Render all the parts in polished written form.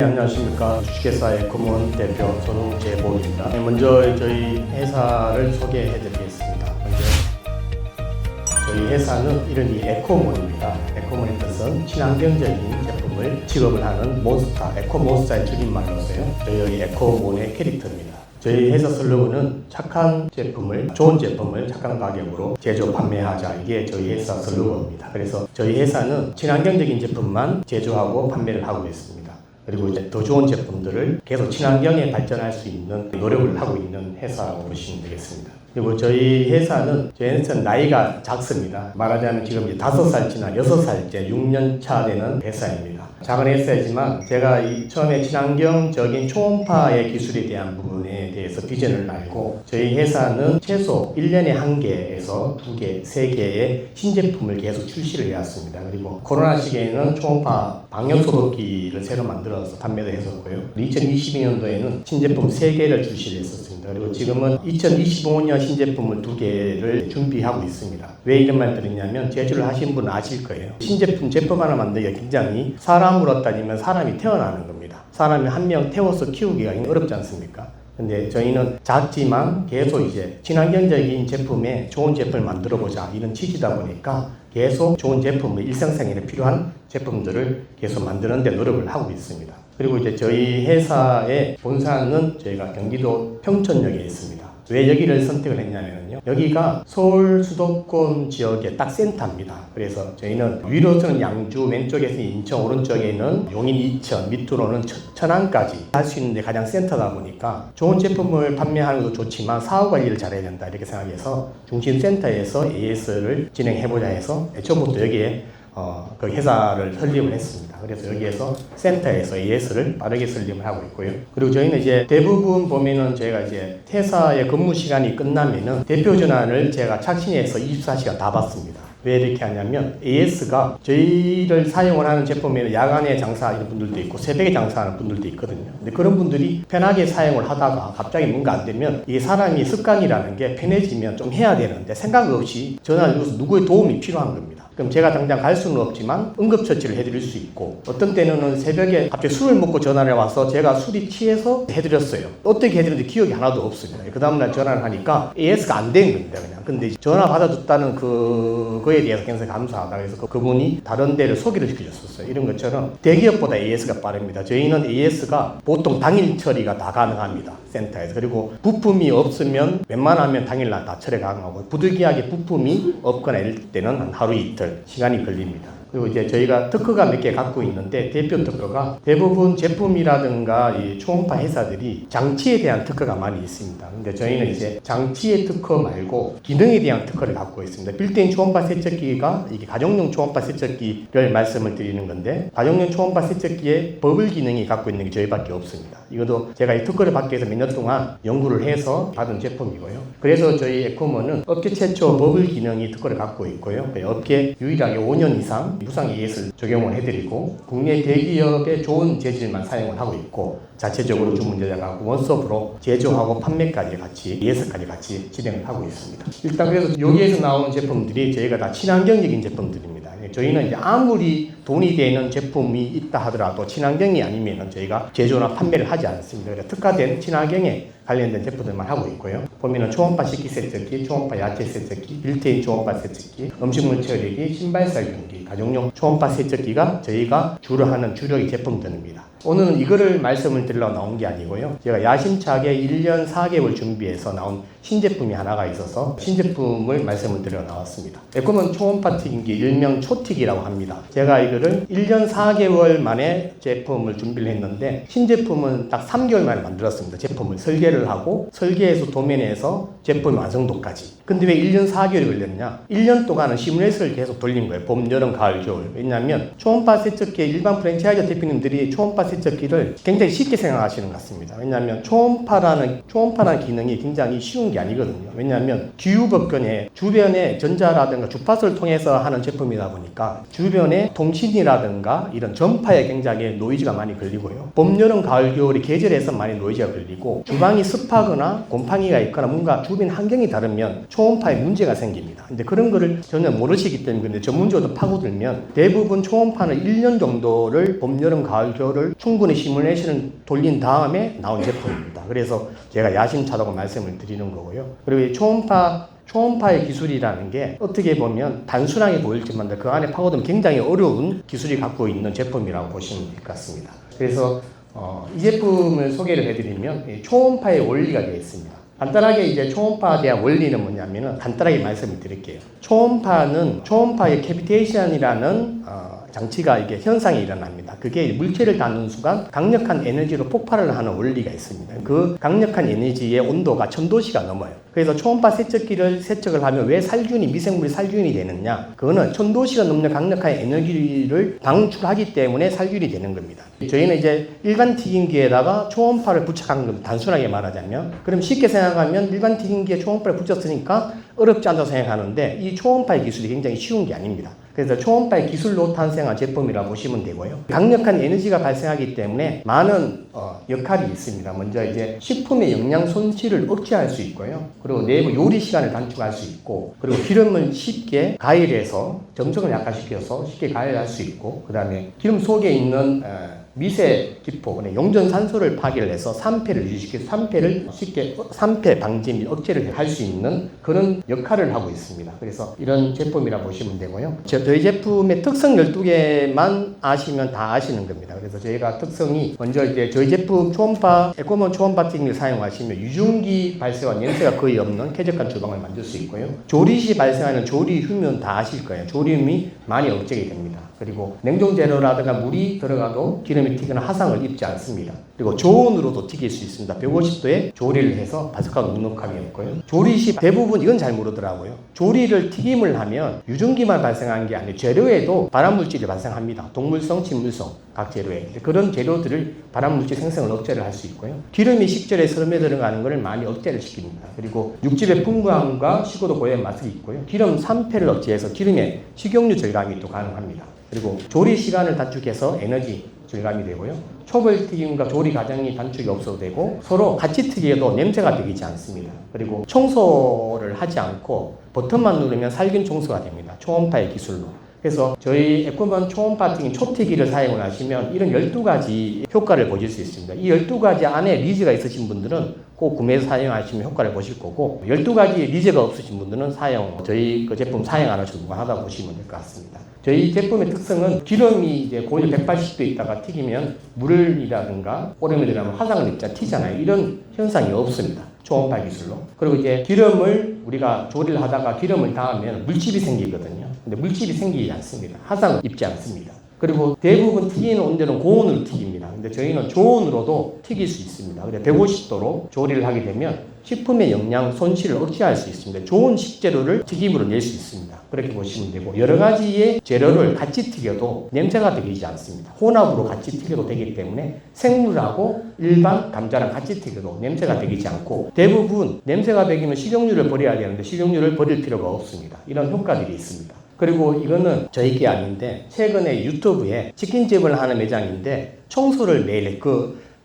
안녕하십니까. 주식회사의 금원 대표 손웅재보입니다. 먼저 저희 회사를 소개해 드리겠습니다. 먼저 저희 회사는 이름이 에코몬입니다. 에코몬의 뜻은 친환경적인 제품을 취급을 하는 몬스타, 에코몬스타의 줄임말로서요. 저희 여기 에코몬의 캐릭터입니다. 저희 회사 슬로건은 착한 제품을, 좋은 제품을 착한 가격으로 제조 판매하자. 이게 저희 회사 슬로건입니다. 그래서 저희 회사는 친환경적인 제품만 제조하고 판매를 하고 있습니다. 그리고 이제 더 좋은 제품들을 계속 친환경에 발전할 수 있는 노력을 하고 있는 회사라고 보시면 되겠습니다. 그리고 저희 회사는 나이가 작습니다. 말하자면 지금 이제 5살치나 6살째 6년 차 되는 회사입니다. 작은 회사이지만 제가 처음에 친환경적인 초음파의 기술에 대한 부분에 대해서 비전을 알고 저희 회사는 최소 1년에 1개에서 2개, 3개의 신제품을 계속 출시를 해왔습니다. 그리고 코로나 시기에는 초음파 방역소독기를 새로 만들어서 판매도 했었고요. 2022년도에는 신제품 3개를 출시를 했었습니다. 그리고 지금은 2025년 신제품을 2개를 준비하고 있습니다. 왜 이런 말 드리냐면 제조를 하신 분은 아실 거예요. 제품 하나 만들기가 굉장히 사람으로 따지면 사람이 태어나는 겁니다. 사람이 한 명 태워서 키우기가 어렵지 않습니까? 근데 저희는 작지만 계속 이제 친환경적인 제품에 좋은 제품을 만들어 보자 이런 취지다 보니까 계속 좋은 제품을 일상생활에 필요한 제품들을 계속 만드는 데 노력을 하고 있습니다. 그리고 이제 저희 회사의 본사는 저희가 경기도 평촌역에 있습니다. 왜 여기를 선택을 했냐면요. 여기가 서울 수도권 지역의 딱 센터입니다. 그래서 저희는 위로서는 양주, 왼쪽에서 인천, 오른쪽에는 용인, 이천, 밑으로는 천안까지 할 수 있는데 가장 센터다 보니까 좋은 제품을 판매하는 것도 좋지만 사후 관리를 잘해야 된다 이렇게 생각해서 중심센터에서 AS를 진행해보자 해서 애초부터 여기에 그 회사를 설립을 했습니다. 그래서 여기에서 센터에서 AS를 빠르게 설립을 하고 있고요. 그리고 저희는 이제 대부분 보면은 저희가 이제 퇴사의 근무 시간이 끝나면은 대표 전환을 제가 착신해서 24시간 다 받습니다. 왜 이렇게 하냐면 AS가 저희를 사용을 하는 제품에는 야간에 장사하는 분들도 있고 새벽에 장사하는 분들도 있거든요. 근데 그런 분들이 편하게 사용을 하다가 갑자기 뭔가 안 되면 이게 사람이 습관이라는 게 편해지면 좀 해야 되는데 생각 없이 전화를 눌러서 누구의 도움이 필요한 겁니다. 그럼 제가 당장 갈 수는 없지만 응급처치를 해드릴 수 있고 어떤 때는 새벽에 갑자기 술을 먹고 전화를 와서 제가 술이 취해서 해드렸어요. 어떻게 해드렸는지 기억이 하나도 없습니다. 그 다음날 전화를 하니까 AS가 안 된 겁니다. 그냥. 근데 전화 받아줬다는 그거에 대해서 굉장히 감사하다. 그래서 그분이 다른 데를 소개를 시켜줬었어요. 이런 것처럼 대기업보다 AS가 빠릅니다. 저희는 AS가 보통 당일 처리가 다 가능합니다. 센터에서. 그리고 부품이 없으면 웬만하면 당일날 다 처리 가능하고 부득이하게 부품이 없거나 이럴 때는 한 하루 이틀 시간이 걸립니다. 그리고 이제 저희가 특허가 몇 개 갖고 있는데 대표 특허가 대부분 제품이라든가 이 초음파 회사들이 장치에 대한 특허가 많이 있습니다. 근데 저희는 이제 장치의 특허 말고 기능에 대한 특허를 갖고 있습니다. 빌트인 초음파 세척기가 이게 가정용 초음파 세척기를 말씀을 드리는 건데 가정용 초음파 세척기에 버블 기능이 갖고 있는 게 저희밖에 없습니다. 이것도 제가 이 특허를 받기 위해서 몇 년 동안 연구를 해서 받은 제품이고요. 그래서 저희 에코몬은 업계 최초 버블 기능이 특허를 갖고 있고요. 업계 유일하게 5년 이상 무상 AS를 적용을 해드리고 국내 대기업의 좋은 재질만 사용을 하고 있고 자체적으로 주문 제작하고 원스톱으로 제조하고 판매까지 같이 AS까지 같이 진행을 하고 있습니다. 일단 그래서 여기에서 나오는 제품들이 저희가 다 친환경적인 제품들입니다. 저희는 이제 아무리 돈이 되는 제품이 있다 하더라도 친환경이 아니면 저희가 제조나 판매를 하지 않습니다. 그래서 특화된 친환경에 관련된 제품들만 하고 있고요. 보면은 초음파 식기 세척기, 초음파 야채 세척기, 빌트인 초음파 세척기, 음식물 처리기, 신발 살균기, 가정용 초음파 세척기가 저희가 주로 하는 주력의 제품들입니다. 오늘은 이거를 말씀을 드리려고 나온 게 아니고요. 제가 야심차게 1년 4개월 준비해서 나온 신제품이 하나가 있어서 신제품을 말씀을 드리러 나왔습니다. 에코몬 초음파 튀김기 일명 초튀기라고 합니다. 제가 이거를 1년 4개월 만에 제품을 준비를 했는데 신제품은 딱 3개월 만에 만들었습니다. 제품을 설계를 하고 설계에서 도면에서 제품 완성도까지. 근데 왜 1년 4개월이 걸렸냐? 1년 동안은 시뮬레이션을 계속 돌린 거예요. 봄, 여름, 가을, 겨울. 왜냐하면 초음파 세척기의 일반 프랜차이즈 대표님들이 초음파 세척기를 굉장히 쉽게 생각하시는 것 같습니다. 왜냐하면 초음파라는 기능이 굉장히 쉬운 게 아니거든요. 왜냐하면 기후법견에 주변에 전자라든가 주파수를 통해서 하는 제품이다 보니까 주변에 통신이라든가 이런 전파에 굉장히 노이즈가 많이 걸리고요. 봄, 여름, 가을, 겨울이 계절에서 많이 노이즈가 걸리고 주방이 습하거나 곰팡이가 있거나 뭔가 주변 환경이 다르면 초음파에 문제가 생깁니다. 근데 그런 거를 전혀 모르시기 때문에 근데 전문적으로 파고들면 대부분 초음파는 1년 정도를 봄, 여름, 가을, 겨울을 충분히 시뮬레이션을 돌린 다음에 나온 제품입니다. 그래서 제가 야심차다고 말씀을 드리는 거고요. 그리고 이 초음파의 기술이라는 게 어떻게 보면 단순하게 보일지만 그 안에 파고들면 굉장히 어려운 기술이 갖고 있는 제품이라고 보시면 될 것 같습니다. 그래서 이 제품을 소개를 해드리면 초음파의 원리가 되어 있습니다. 간단하게 이제 초음파에 대한 원리는 뭐냐면은 간단하게 말씀을 드릴게요. 초음파의 캐비테이션이라는 장치가 이게 현상이 일어납니다. 그게 물체를 닿는 순간 강력한 에너지로 폭발을 하는 원리가 있습니다. 그 강력한 에너지의 온도가 1000도씨가 넘어요. 그래서 초음파 세척기를 세척을 하면 왜 미생물이 살균이 되느냐? 그거는 1000도씨가 넘는 강력한 에너지를 방출하기 때문에 살균이 되는 겁니다. 저희는 이제 일반 튀김기에다가 초음파를 부착한 겁니다. 단순하게 말하자면. 그럼 쉽게 생각하면 일반 튀김기에 초음파를 붙였으니까 어렵지 않다고 생각하는데 이 초음파의 기술이 굉장히 쉬운 게 아닙니다. 그래서 초음파의 기술로 탄생한 제품이라고 보시면 되고요. 강력한 에너지가 발생하기 때문에 많은 역할이 있습니다. 먼저 이제 식품의 영양 손실을 억제할 수 있고요. 그리고 내부 요리 시간을 단축할 수 있고, 그리고 기름을 쉽게 가열해서 정성을 약화시켜서 쉽게 가열할 수 있고, 그 다음에 기름 속에 있는 미세 기포, 용전산소를 파괴를 해서 산패를 유지시켜서 산패 방지 및 억제를 할 수 있는 그런 역할을 하고 있습니다. 그래서 이런 제품이라 보시면 되고요. 저희 제품의 특성 12개만 아시면 다 아시는 겁니다. 그래서 저희가 특성이 먼저 이제 저희 제품 에코몬 초음파 튀김을 사용하시면 유증기 발생과 냄새가 거의 없는 쾌적한 주방을 만들 수 있고요. 조리 시 발생하는 조리휴면 다 아실 거예요. 조리움이 많이 억제가 됩니다. 그리고 냉동 재료라든가 물이 들어가도 기름이 튀거나 화상을 입지 않습니다. 그리고 저온으로도 튀길 수 있습니다. 150도에 조리를 해서 바삭하고 눅눅함이 없고요. 조리 시 대부분 이건 잘 모르더라고요. 조리를 튀김을 하면 유증기만 발생하는 게 아니고 재료에도 발암물질이 발생합니다. 동물성, 식물성 각 재료에 그런 재료들을 발암물질 생성을 억제를 할 수 있고요. 기름이 식재료에 스며 들어가는 것을 많이 억제를 시킵니다. 그리고 육즙의 풍부함과 식어도 고유한 맛이 있고요. 기름 산패를 억제해서 기름의 식용유 절감이 또 가능합니다. 그리고 조리 시간을 단축해서 에너지 절감이 되고요. 초벌 튀김과 조리 과정이 단축이 없어도 되고 서로 같이 튀겨도 냄새가 배기지 않습니다. 그리고 청소를 하지 않고 버튼만 누르면 살균 청소가 됩니다. 초음파의 기술로. 그래서 저희 에코몬 초음파 튀김 초튀기를 사용을 하시면 이런 12가지 효과를 보실 수 있습니다. 이 12가지 안에 리즈가 있으신 분들은 꼭 구매해서 사용하시면 효과를 보실 거고 12가지 리즈가 없으신 분들은 저희 그 제품 사용 안 하셔도 무관하다고 보시면 될 것 같습니다. 저희 제품의 특성은 기름이 이제 고열 180도에 있다가 튀기면 물이라든가 오름에 들어가면 화상을 입자 튀잖아요. 이런 현상이 없습니다. 초음파 기술로. 그리고 이제 기름을 우리가 조리를 하다가 기름을 닿으면 물집이 생기거든요. 근데 물집이 생기지 않습니다. 화상을 입지 않습니다. 그리고 대부분 튀기는 온도는 고온으로 튀깁니다. 근데 저희는 저온으로도 튀길 수 있습니다. 근데 150도로 조리를 하게 되면 식품의 영양 손실을 억제할 수 있습니다. 좋은 식재료를 튀김으로 낼 수 있습니다. 그렇게 보시면 되고 여러 가지의 재료를 같이 튀겨도 냄새가 배기지 않습니다. 혼합으로 같이 튀겨도 되기 때문에 생물하고 일반 감자랑 같이 튀겨도 냄새가 배기지 않고 대부분 냄새가 배기면 식용유를 버려야 되는데 식용유를 버릴 필요가 없습니다. 이런 효과들이 있습니다. 그리고 이거는 저희 게 아닌데 최근에 유튜브에 치킨집을 하는 매장인데 청소를 매일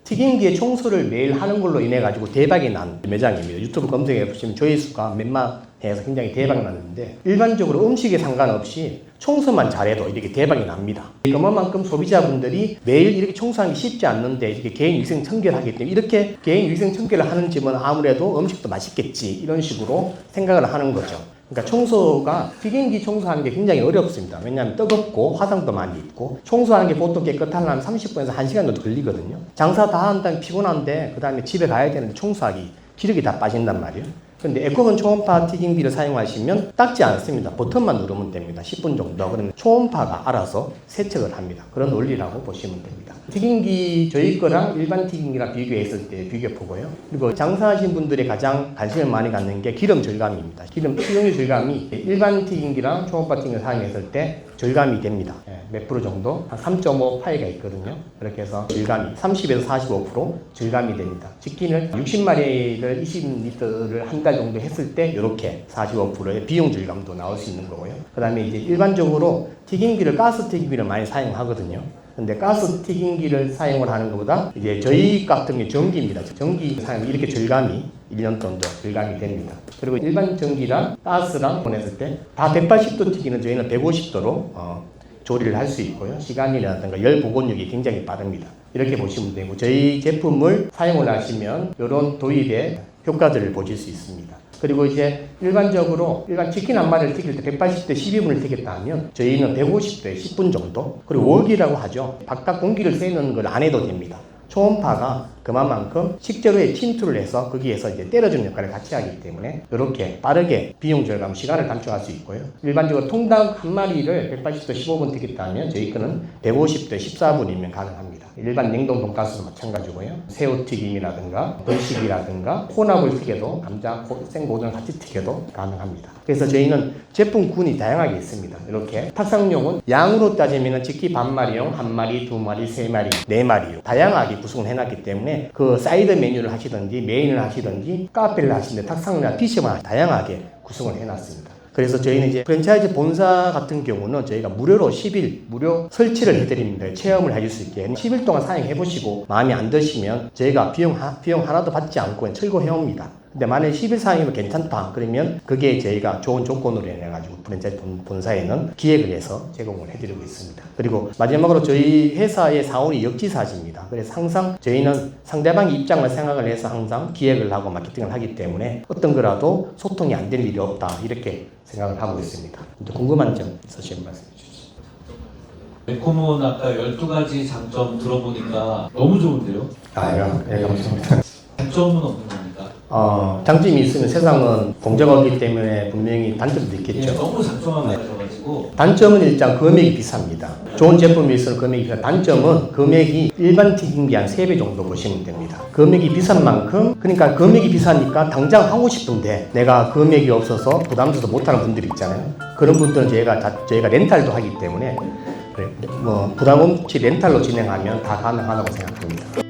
튀김기에 청소를 매일 하는 걸로 인해 가지고 대박이 난 매장입니다. 유튜브 검색해 보시면 조회수가 몇만 해서 굉장히 대박 났는데 일반적으로 음식에 상관없이 청소만 잘해도 이렇게 대박이 납니다. 그만큼 소비자분들이 매일 이렇게 청소하기 쉽지 않는데 이렇게 개인위생 청결을 하기 때문에 이렇게 개인위생 청결을 하는 집은 아무래도 음식도 맛있겠지 이런 식으로 생각을 하는 거죠. 그러니까 청소가 튀김기 청소하는 게 굉장히 어렵습니다. 왜냐하면 뜨겁고 화상도 많이 있고 청소하는 게 보통 깨끗하려면 30분에서 1시간 정도 걸리거든요. 장사 다 한다면 피곤한데 그 다음에 집에 가야 되는데 청소하기 기력이 다 빠진단 말이에요. 근데 에코몬 초음파 튀김기를 사용하시면 닦지 않습니다. 버튼만 누르면 됩니다. 10분 정도. 그러면 초음파가 알아서 세척을 합니다. 그런 원리라고 보시면 됩니다. 튀김기 저희 거랑 일반 튀김기랑 비교했을 때 비교보고요. 그리고 장사하신 분들이 가장 관심을 많이 갖는 게 기름 절감입니다. 식용유 절감이 일반 튀김기랑 초음파 튀김을 사용했을 때 절감이 됩니다. 몇 프로 정도? 한 3.5 파이가 있거든요. 그렇게 해서 절감이 30에서 45% 절감이 됩니다. 치킨을 60마리를 20리터를 한 달 정도 했을 때 이렇게 45%의 비용 절감도 나올 수 있는 거고요. 그 다음에 이제 일반적으로 튀김기를 가스 튀김기를 많이 사용하거든요. 근데 가스 튀김기를 사용을 하는 것보다 이제 저희 같은 게 전기입니다. 전기 사용 이렇게 절감이 1년 정도 절감이 됩니다. 그리고 일반 전기랑 가스랑 보냈을 때 다 180도 튀기는 저희는 150도로 조리를 할 수 있고요. 시간이라든가 열 복원력이 굉장히 빠릅니다. 이렇게 보시면 되고 저희 제품을 사용을 하시면 이런 도입의 효과들을 보실 수 있습니다. 그리고 이제 일반적으로 일반 치킨 한 마리를 튀길 때 180대 12분을 튀겼다 하면 저희는 150대 10분 정도, 그리고 월기라고 하죠. 바깥 공기를 쐬는 걸 안 해도 됩니다. 초음파가 그만큼 식재료에 침투를 해서 거기에서 이제 때려주는 역할을 같이 하기 때문에 이렇게 빠르게 비용 절감, 시간을 단축할 수 있고요. 일반적으로 통닭 한 마리를 180도 15분 튀겼다 하면 저희 거는 150도 14분이면 가능합니다. 일반 냉동 돈가스도 마찬가지고요. 새우튀김이라든가 벌식이라든가 혼합을 튀겨도 감자, 생고등을 같이 튀겨도 가능합니다. 그래서 저희는 제품군이 다양하게 있습니다. 이렇게 탁상용은 양으로 따지면 치킨 반마리용, 한 마리, 두 마리, 세 마리, 네 마리요. 다양하게 구성을 해놨기 때문에 그 사이드 메뉴를 하시든지 메인을 하시든지 카페를 하시는데 탁상이나 PC만 다양하게 구성을 해놨습니다. 그래서 저희는 이제 프랜차이즈 본사 같은 경우는 저희가 무료로 10일 무료 설치를 해드립니다. 체험을 해줄 수 있게 10일 동안 사용해보시고 마음에 안 드시면 저희가 비용 하나도 받지 않고 철거해옵니다. 근데 만약에 10일 사용이면 괜찮다 그러면 그게 저희가 좋은 조건으로 해가지고 프랜차이즈 본사에는 기획을 해서 제공을 해드리고 있습니다. 그리고 마지막으로 저희 회사의 사원이 역지사지입니다. 그래서 항상 저희는 상대방의 입장을 생각을 해서 항상 기획을 하고 마케팅을 하기 때문에 어떤 거라도 소통이 안 될 일이 없다 이렇게 생각을 하고 있습니다. 궁금한 점 있으시면 말씀해 주시죠. 에코몬 아까 12가지 장점 들어보니까 너무 좋은데요? 예, 감사합니다. 단점은 없는 겁니까? 장점이 있으면 세상은 공정하기 없기 때문에 분명히 단점도 있겠죠. 예, 너무 장점만 많아져가지고 단점은 일단 금액이 비쌉니다. 좋은 제품이 있으면 금액이 비싸. 단점은 금액이 일반 튀김기 한 3배 정도 보시면 됩니다. 금액이 비싼 만큼, 그러니까 금액이 비싸니까 당장 하고 싶은데 내가 금액이 없어서 부담스러워서 못하는 분들이 있잖아요. 그런 분들은 저희가 렌탈도 하기 때문에 부담 없이 렌탈로 진행하면 다 가능하다고 생각합니다.